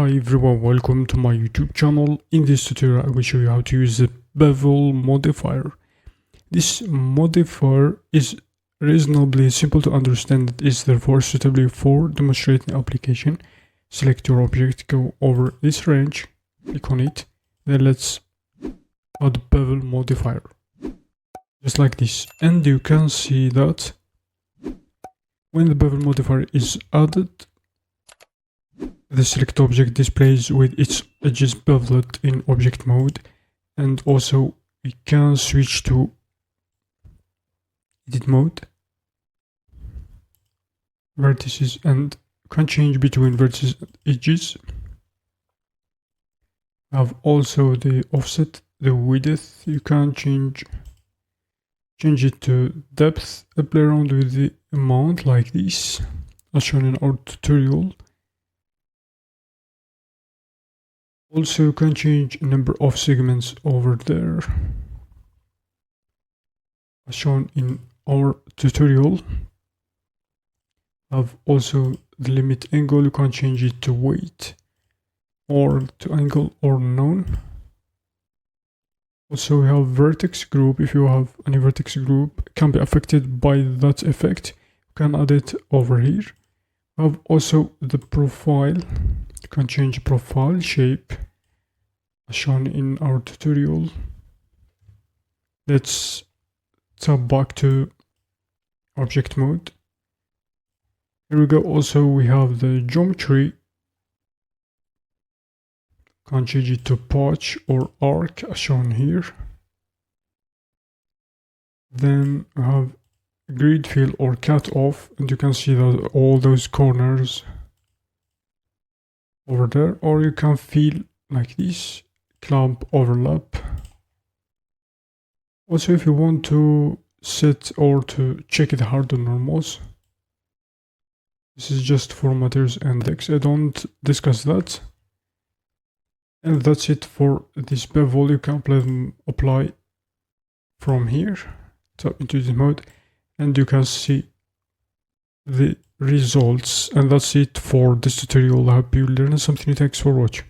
Hi everyone, welcome to my YouTube channel. In this tutorial I will show you how to use the Bevel Modifier. This modifier is reasonably simple to understand. It is therefore suitably for demonstrating application. Select your object, go over this range, click on it, then let's add Bevel Modifier. Just like this. And you can see that when the Bevel Modifier is added, the select object displays with its edges beveled in object mode, and also we can switch to edit mode, vertices, and can change between vertices and edges. We have also the offset, the width, you can change it to depth, play around with the amount like this, as shown in our tutorial. Also, you can change number of segments over there, as shown in our tutorial. Have also the limit angle, you can change it to weight or to angle or none. Also, we have vertex group. If you have any vertex group can be affected by that effect, you can add it over here. We have also the profile. You can change profile shape as shown in our tutorial. Let's tap back to object mode. Here we go. Also, we have the geometry. You can change it to patch or arc as shown here. Then we have grid fill or cut off, and you can see that all those corners over there, or you can fill like this, clamp overlap. Also, if you want to set or to check the hard or normals, this is just for materials and index. I don't discuss that. And that's it for this bevel. You can apply from here, tap into the mode, and you can see the results. And that's it for this tutorial. I hope you learned something. Thanks for watching.